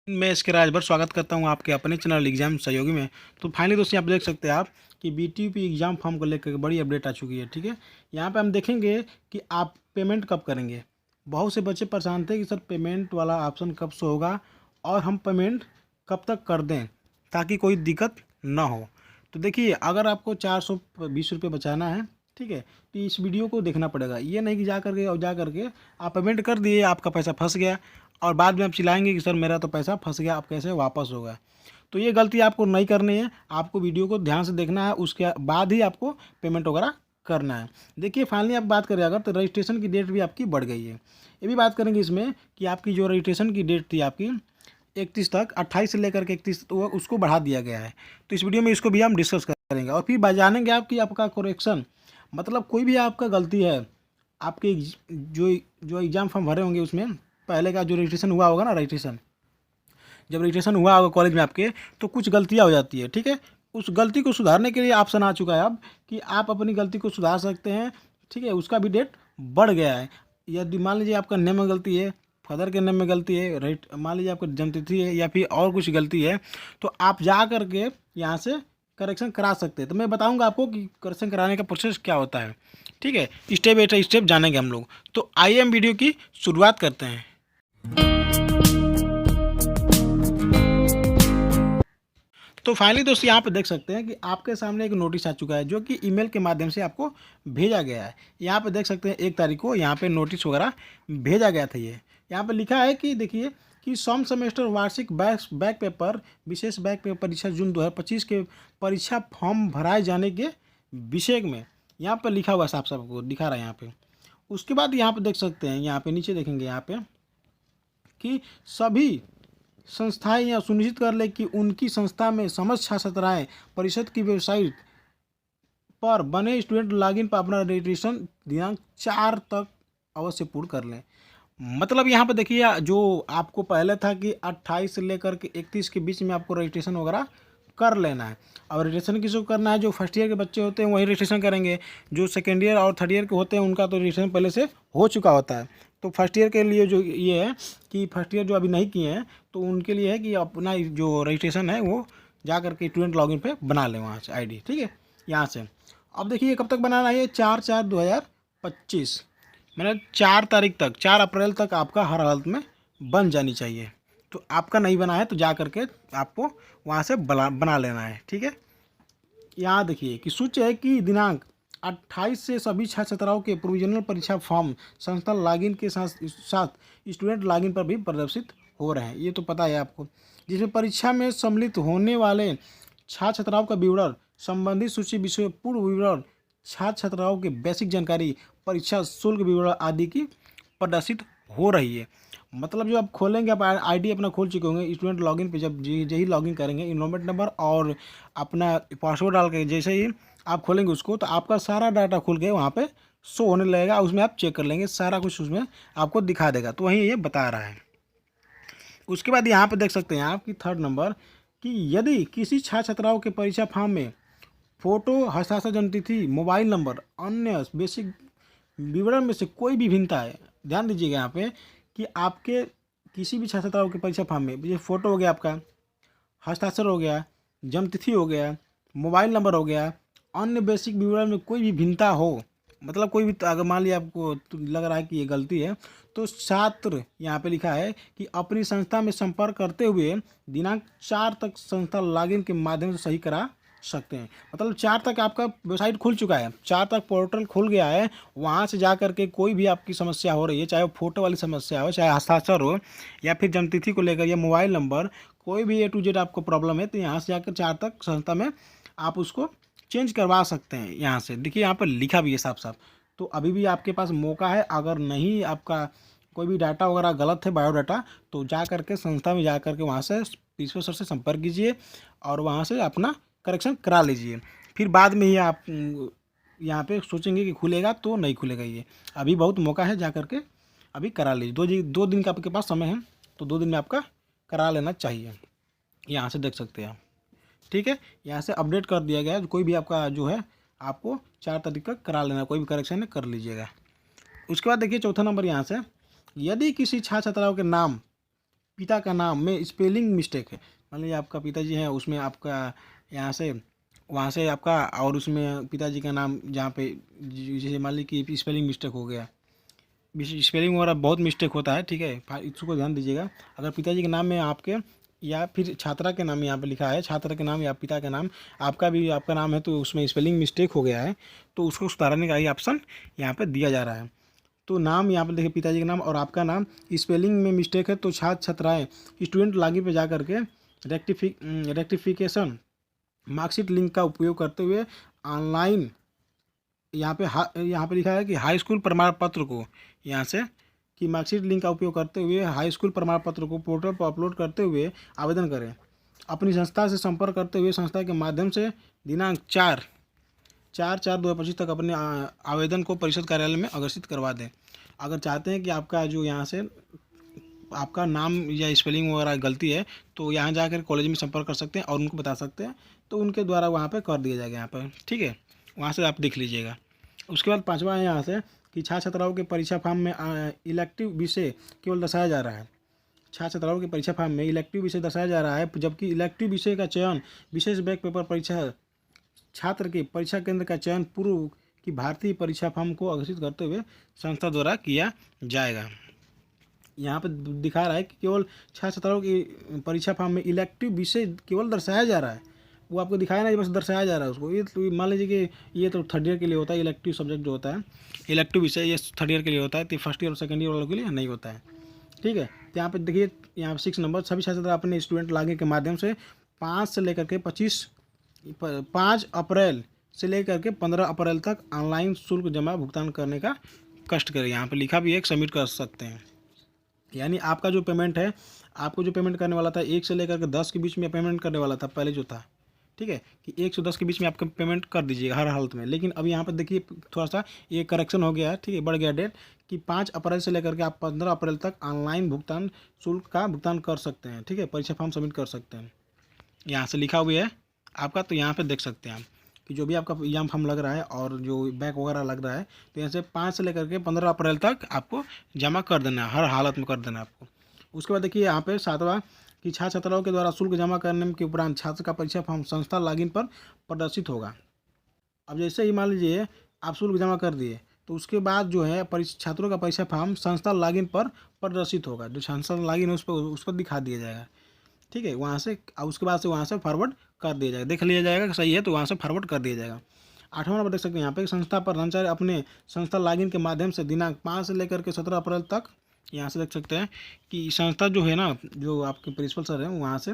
मैं इसके राजभर स्वागत करता हूँ आपके अपने चैनल एग्जाम सहयोगी में। तो फाइनली दोस्तों आप देख सकते हैं आप कि बीटीयूपी एग्ज़ाम फॉर्म को लेकर बड़ी अपडेट आ चुकी है। ठीक है, यहाँ पे हम देखेंगे कि आप पेमेंट कब करेंगे। बहुत से बच्चे परेशान थे कि सर पेमेंट वाला ऑप्शन कब शो होगा और हम पेमेंट कब तक कर दें ताकि कोई दिक्कत ना हो। तो देखिए, अगर आपको 420 रुपये बचाना है, ठीक है, तो इस वीडियो को देखना पड़ेगा। ये नहीं कि जा करके आप पेमेंट कर दिए, आपका पैसा फंस गया और बाद में आप चिल्लाएंगे कि सर मेरा तो पैसा फंस गया, अब कैसे वापस होगा। तो ये गलती आपको नहीं करनी है। आपको वीडियो को ध्यान से देखना है, उसके बाद ही आपको पेमेंट वगैरह करना है। देखिए, फाइनली आप बात करें अगर, तो रजिस्ट्रेशन की डेट भी आपकी बढ़ गई है। ये भी बात करेंगे इसमें कि आपकी जो रजिस्ट्रेशन की डेट थी आपकी 31 तक, 28 से लेकर के 31, तो उसको बढ़ा दिया गया है। तो इस वीडियो में इसको भी हम डिस्कस करेंगे और फिर जानेंगे आपकी आपका करेक्शन, मतलब कोई भी आपका गलती है आपके जो जो एग्ज़ाम फॉर्म भरे होंगे उसमें पहले का जो रजिस्ट्रेशन हुआ होगा ना, रजिस्ट्रेशन जब रजिस्ट्रेशन हुआ होगा कॉलेज में आपके, तो कुछ गलतियाँ हो जाती है। ठीक है, उस गलती को सुधारने के लिए ऑप्शन आ चुका है अब कि आप अपनी गलती को सुधार सकते हैं। ठीक है, उसका भी डेट बढ़ गया है। यदि मान लीजिए आपका नेम में गलती है, फादर के नेम में गलती है, राइट, मान लीजिए आपका जन्मतिथि है या फिर और कुछ गलती है, तो आप जा करके यहाँ से करेक्शन करा सकते हैं। तो मैं बताऊंगा आपको कि करेक्शन कराने का प्रोसेस क्या होता है। ठीक है, स्टेप बाई स्टेप जानेंगे हम लोग। तो आइए हम वीडियो की शुरुआत करते हैं। तो फाइनली दोस्तों यहाँ पे देख सकते हैं कि आपके सामने एक नोटिस आ चुका है जो कि ईमेल के माध्यम से आपको भेजा गया है। यहाँ पे देख सकते हैं 1 तारीख को यहाँ पे नोटिस वगैरह भेजा गया था। ये यहाँ पे लिखा है कि देखिए कि सम सेमेस्टर वार्षिक बैक पेपर विशेष बैक पेपर परीक्षा जून 2025 के परीक्षा फॉर्म भराए जाने के विषय में यहाँ पर लिखा हुआ साफ साफ आपको दिखा रहा है यहाँ पे। उसके बाद यहाँ पे देख सकते हैं, यहाँ पे नीचे देखेंगे यहाँ पे कि सभी संस्थाएं यह सुनिश्चित कर ले कि उनकी संस्था में समस्त छात्र छात्राएं परिषद की वेबसाइट पर बने स्टूडेंट लॉगिन पर अपना रजिस्ट्रेशन दिनांक 4 तक अवश्य पूर्ण कर लें। मतलब यहाँ पे देखिए, जो आपको पहले था कि 28 से लेकर के 31 के बीच में आपको रजिस्ट्रेशन वगैरह कर लेना है। अब रजिस्ट्रेशन किसको करना है? जो फर्स्ट ईयर के बच्चे होते हैं वही रजिस्ट्रेशन करेंगे। जो सेकेंड ईयर और थर्ड ईयर के होते हैं उनका तो रजिस्ट्रेशन पहले से हो चुका होता है। तो फर्स्ट ईयर के लिए जो ये है कि फर्स्ट ईयर जो अभी नहीं किए हैं तो उनके लिए है कि अपना जो रजिस्ट्रेशन है वो जा करके स्टूडेंट लॉगिन पे बना लें वहाँ से आईडी। ठीक है, यहाँ से अब देखिए कब तक बनाना है? 4/4/2025, मैंने 4 तारीख तक, 4 अप्रैल तक आपका हर हालत में बन जानी चाहिए। तो आपका नहीं बना है तो जा करके आपको वहाँ से बना लेना है। ठीक है, यहाँ देखिए कि सूच्य है कि दिनांक 28 से सभी छात्र छात्राओं के प्रोविजनल परीक्षा फॉर्म संस्था लॉगिन के साथ साथ स्टूडेंट लॉगिन पर भी प्रदर्शित हो रहे हैं। ये तो पता है आपको, जिसमें परीक्षा में सम्मिलित होने वाले छात्र छात्राओं का विवरण, संबंधित सूची विषय पूर्व विवरण, छात्र छात्राओं की बेसिक जानकारी, परीक्षा शुल्क विवरण आदि की प्रदर्शित हो रही है। मतलब जो आप खोलेंगे, आप आईडी अपना खोल चुके होंगे स्टूडेंट लॉगिन पे, जब यही लॉगिन करेंगे इनरोलमेंट नंबर और अपना पासवर्ड डाल के जैसे ही आप खोलेंगे उसको, तो आपका सारा डाटा खुल के वहाँ पे शो होने लगेगा। उसमें आप चेक कर लेंगे, सारा कुछ उसमें आपको दिखा देगा। तो वहीं ये बता रहा है। उसके बाद यहाँ पे देख सकते हैं आप कि 3rd नंबर कि यदि किसी छात्र छात्राओं के परीक्षा फॉर्म में फोटो, हस्ताक्षर, जन्मतिथि, मोबाइल नंबर, अन्य बेसिक विवरण में से कोई भी भिन्नता है, ध्यान दीजिएगा यहाँ पे कि आपके किसी भी छात्र छात्राओं के परीक्षा फॉर्म में ये फोटो हो गया, आपका हस्ताक्षर हो गया, जन्मतिथि हो गया, मोबाइल नंबर हो गया, अन्य बेसिक विवरण में कोई भी भिन्नता हो, मतलब कोई भी, अगर मान लिया आपको तो लग रहा है कि ये गलती है, तो छात्र यहाँ पे लिखा है कि अपनी संस्था में संपर्क करते हुए दिनांक 4 तक संस्था लॉगिन के माध्यम से सही करा सकते हैं। मतलब 4 तक आपका वेबसाइट खुल चुका है, 4 तक पोर्टल खुल गया है। वहाँ से जा करके कोई भी आपकी समस्या हो रही है, चाहे वो फोटो वाली समस्या हो, चाहे हस्ताक्षर हो, या फिर जन्मतिथि को लेकर या मोबाइल नंबर, कोई भी A to Z आपको प्रॉब्लम है, तो यहाँ से जाकर 4 तक संस्था में आप उसको चेंज करवा सकते हैं। यहाँ से देखिए, यहाँ पर लिखा भी है साफ साफ। तो अभी भी आपके पास मौका है। अगर नहीं, आपका कोई भी डाटा वगैरह गलत है, बायोडाटा, तो जा करके संस्था में जा करके वहाँ से प्रिंसिपल सर से संपर्क कीजिए और वहाँ से अपना करेक्शन करा लीजिए। फिर बाद में ही आप यहाँ पे सोचेंगे कि खुलेगा, तो नहीं खुलेगा। ये अभी बहुत मौका है, जा करके अभी करा लीजिए। 2 दिन का आपके पास समय है, तो 2 दिन में आपका करा लेना चाहिए। यहाँ से देख सकते हैं आप। ठीक है, यहाँ से अपडेट कर दिया गया है। कोई भी आपका जो है आपको 4 तारीख तक करा लेना, कोई भी करेक्शन है कर लीजिएगा। उसके बाद देखिए 4था नंबर यहाँ से, यदि किसी छात्र छात्राओं के नाम पिता का नाम में स्पेलिंग मिस्टेक है, मान लीजिए आपका पिताजी है, उसमें आपका यहाँ से वहाँ से आपका और उसमें पिताजी का नाम जहाँ पे जैसे मान लीजिए कि स्पेलिंग मिस्टेक हो गया, स्पेलिंग वगैरह बहुत मिस्टेक होता है, ठीक है, इसको ध्यान दीजिएगा। अगर पिताजी के नाम में आपके या फिर छात्रा के नाम यहाँ पे लिखा है, छात्र के नाम या पिता का नाम, आपका भी आपका नाम है तो उसमें स्पेलिंग मिस्टेक हो गया है, तो उसको सुधारने का ही ऑप्शन यहाँ पे दिया जा रहा है। तो नाम यहाँ पे देखिए पिताजी का नाम और आपका नाम स्पेलिंग में मिस्टेक है, तो छात्र छात्राएँ स्टूडेंट लॉगिन पे जा करके रेक्टिफिकेशन मार्कशीट लिंक का उपयोग करते हुए ऑनलाइन यहाँ पे लिखा है कि हाई स्कूल प्रमाण पत्र को यहाँ से कि मार्कशीट लिंक का उपयोग करते हुए हाई स्कूल प्रमाण पत्र को पोर्टल पर अपलोड करते हुए आवेदन करें। अपनी संस्था से संपर्क करते हुए संस्था के माध्यम से दिनांक 4/4/2025 तक अपने आवेदन को परिषद कार्यालय में अग्रेसित करवा दें। अगर चाहते हैं कि आपका जो यहाँ से आपका नाम या स्पेलिंग वगैरह गलती है तो यहाँ जाकर कॉलेज में संपर्क कर सकते हैं और उनको बता सकते हैं, तो उनके द्वारा वहाँ पे कर दिया जाएगा यहाँ पर, ठीक है, वहाँ से आप देख लीजिएगा। उसके बाद 5वां है यहाँ से कि छात्र छात्राओं के परीक्षा फॉर्म में इलेक्टिव विषय केवल दर्शाया जा रहा है। छात्र छात्राओं के परीक्षा फॉर्म में इलेक्टिव विषय दर्शाया जा रहा है, जबकि इलेक्टिव विषय का चयन विशेष बैक पेपर परीक्षा छात्र के परीक्षा केंद्र का चयन पूर्व की भारतीय परीक्षा फॉर्म को अग्रेसित करते हुए संस्था द्वारा किया जाएगा। यहाँ पे दिखा रहा है कि केवल छात्र छात्राओं की परीक्षा फॉर्म में इलेक्टिव विषय केवल दर्शाया जा रहा है, वो आपको दिखाया नहीं, बस दर्शाया जा रहा है उसको। ये तो मान लीजिए कि ये तो थर्ड ईयर के लिए होता है, इलेक्टिव सब्जेक्ट जो होता है, इलेक्टिव विषय ये थर्ड ईयर के लिए होता है, तो फर्स्ट ईयर और सेकंड ईयर वालों के लिए नहीं होता है, ठीक है। तो यहाँ पे देखिए, यहाँ 6 नंबर सभी छात्र छात्रा अपने स्टूडेंट लॉगिन के माध्यम से 5 से लेकर के 5 अप्रैल से लेकर के 15 अप्रैल तक ऑनलाइन शुल्क जमा भुगतान करने का कष्ट करें। यहाँ पे लिखा भी है सबमिट कर सकते हैं, यानी आपका जो पेमेंट है, आपको जो पेमेंट करने वाला था 1 से लेकर के 10 के बीच में पेमेंट करने वाला था पहले जो था, ठीक है, कि 1 से 10 के बीच में आपका पेमेंट कर दीजिएगा हर हालत में। लेकिन अब यहाँ पर देखिए थोड़ा सा ये करेक्शन हो गया है, ठीक है, बढ़ गया डेट कि 5 अप्रैल से लेकर के आप 15 अप्रैल तक ऑनलाइन भुगतान शुल्क का भुगतान कर सकते हैं, ठीक है, परीक्षा फॉर्म सबमिट कर सकते हैं। यहाँ से लिखा हुआ है आपका, तो यहाँ पर देख सकते हैं आप कि जो भी आपका एग्जाम फॉर्म लग रहा है और जो बैक वगैरह लग रहा है, तो यहाँ से 5 से लेकर के 15 अप्रैल तक आपको जमा कर देना है, हर हालत में कर देना है आपको। उसके बाद देखिए यहाँ पे 7वां कि छात्र छात्राओं के द्वारा शुल्क जमा करने के उपरांत छात्र का परीक्षा फॉर्म संस्था लॉगिन पर प्रदर्शित होगा। अब जैसे ही मान लीजिए आप शुल्क जमा कर दिए, तो उसके बाद जो है छात्रों का परीक्षा फॉर्म संस्था लॉगिन पर प्रदर्शित होगा, जो संस्था लॉगिन है उस पर दिखा दिया जाएगा, ठीक है, वहाँ से उसके बाद से वहाँ से फॉरवर्ड कर दिया जाएगा, देख लिया जाएगा कि सही है तो वहाँ से फॉरवर्ड कर दिया जाएगा। 8वां नंबर देख सकते हैं यहाँ पे संस्था पर कर्मचारी अपने संस्था लॉगिन के माध्यम से दिनांक 5 से लेकर के 17 अप्रैल तक, यहाँ से देख सकते हैं कि संस्था जो है ना, जो आपके प्रिंसिपल सर हैं वहाँ से,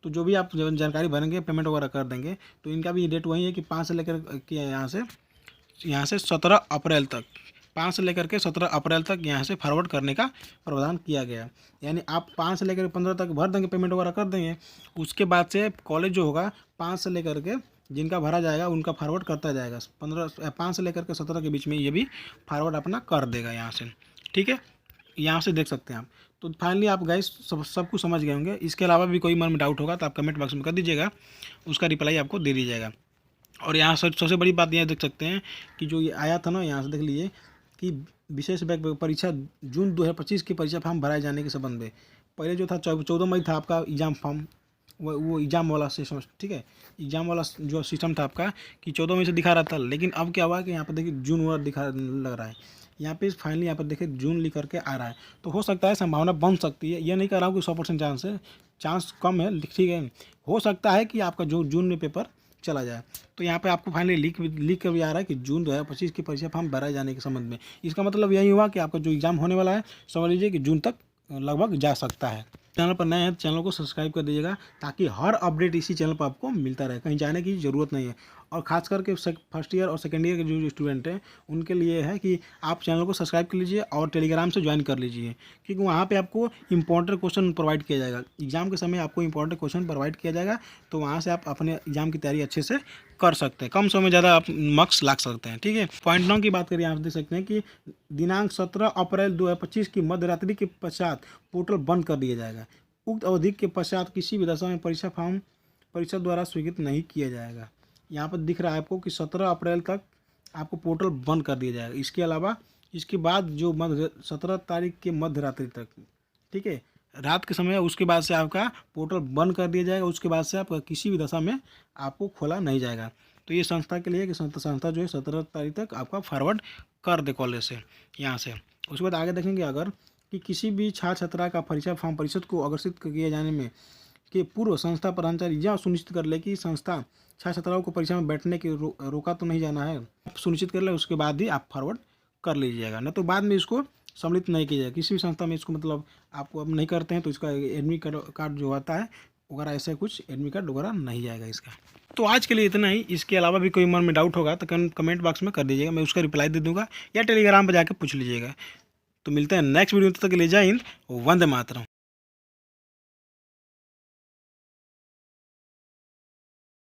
तो जो भी आप जानकारी भरेंगे पेमेंट वगैरह कर देंगे, तो इनका भी डेट वही है कि 5 से लेकर के यहाँ से 17 अप्रैल तक, 5 से लेकर के 17 अप्रैल तक यहाँ से फॉरवर्ड करने का प्रावधान किया गया है। यानी आप 5 से लेकर 15 तक भर देंगे, पेमेंट वगैरह कर देंगे, उसके बाद से कॉलेज जो होगा 5 से लेकर के जिनका भरा जाएगा उनका फॉरवर्ड करता जाएगा, 5 से लेकर के 17 के बीच में ये भी फॉरवर्ड अपना कर देगा यहाँ से, ठीक है, यहाँ से देख सकते हैं आप। तो फाइनली आप गाइस सब कुछ समझ गए होंगे। इसके अलावा भी कोई मन में डाउट होगा तो आप कमेंट बॉक्स में कर दीजिएगा, उसका रिप्लाई आपको दे दिया जाएगा। और यहाँ सबसे बड़ी बात यह देख सकते हैं कि जो ये आया था ना, यहाँ से देख लीजिए कि विशेष बैक परीक्षा जून 2025 की परीक्षा फॉर्म भराए जाने के संबंध में, पहले जो था 14 मई था आपका एग्ज़ाम फॉर्म, वो एग्ज़ाम वाला सिस्टम, ठीक है, एग्ज़ाम वाला जो सिस्टम था आपका कि 14 मई से दिखा रहा था, लेकिन अब क्या हुआ कि यहाँ पर देखिए जून वाला दिखा लग रहा है, यहाँ पे फाइनली यहाँ पर देखिए जून लिख करके आ रहा है। तो हो सकता है संभावना बन सकती है, ये नहीं कह रहा हूँ कि 100% चांस है, चांस कम है, ठीक है, हो सकता है कि आपका जो जून में पेपर चला जाए। तो यहाँ पे आपको फाइनली लिख कर भी आ रहा है कि जून 2025 की परीक्षा फॉर्म भराए जाने के संबंध में। इसका मतलब यही हुआ कि आपका जो एग्ज़ाम होने वाला है समझ लीजिए कि जून तक लगभग जा सकता है। चैनल पर नए हैं तो चैनल को सब्सक्राइब कर दीजिएगा, ताकि हर अपडेट इसी चैनल पर आपको मिलता रहे, कहीं जाने की ज़रूरत नहीं है। और ख़ास करके फर्स्ट ईयर और सेकंड ईयर के जो स्टूडेंट हैं उनके लिए है कि आप चैनल को सब्सक्राइब कर लीजिए और टेलीग्राम से ज्वाइन कर लीजिए, क्योंकि वहाँ पे आपको इंपॉर्टेंट क्वेश्चन प्रोवाइड किया जाएगा। एग्जाम के समय आपको इंपॉर्टेंट क्वेश्चन प्रोवाइड किया जाएगा, तो वहाँ से आप अपने एग्जाम की तैयारी अच्छे से कर सकते हैं, कम समय में ज़्यादा आप मार्क्स ला सकते हैं, ठीक है। पॉइंट 9 की बात करिए, आप देख सकते हैं कि दिनांक 17 अप्रैल 2025 की मध्य रात्रि के पश्चात पोर्टल बंद कर दिया जाएगा। उक्त अवधि के पश्चात किसी भी दशा में परीक्षा फॉर्म परिषद द्वारा स्वीकृत नहीं किया जाएगा। यहाँ पर दिख रहा है आपको कि 17 अप्रैल तक आपको पोर्टल बंद कर दिया जाएगा। इसके अलावा इसके बाद जो 17 तारीख के मध्य रात्रि तक, ठीक है, रात के समय उसके बाद से आपका पोर्टल बंद कर दिया जाएगा। उसके बाद से आपका किसी भी दशा में आपको खोला नहीं जाएगा। तो ये संस्था के लिए कि संस्था जो है 17 तारीख तक आपका फॉरवर्ड कर दे कॉलेज से यहाँ से। उसके बाद आगे देखेंगे अगर कि किसी भी छात्र छात्रा का परीक्षा फॉर्म परिषद को अग्रसित किए जाने में कि पूर्व संस्था प्राचार्य यह सुनिश्चित कर ले कि संस्था छात्र छात्राओं को परीक्षा में बैठने के रोका तो नहीं जाना है, सुनिश्चित कर ले। उसके बाद ही आप फॉरवर्ड कर लीजिएगा, न तो बाद में इसको सम्मिलित नहीं किया जाएगा किसी भी संस्था में। इसको मतलब आपको अब नहीं करते हैं तो इसका एडमिट कार्ड जो आता है वगैरह ऐसा कुछ एडमिट कार्ड वगैरह नहीं जाएगा इसका। तो आज के लिए इतना ही। इसके अलावा भी कोई मन में डाउट होगा तो कमेंट बॉक्स में कर दीजिएगा, मैं उसका रिप्लाई दे दूंगा, या टेलीग्राम पर जाकर पूछ लीजिएगा। तो मिलते हैं नेक्स्ट वीडियो में, तब तक के लिए जय हिंद, वंदे मातरम।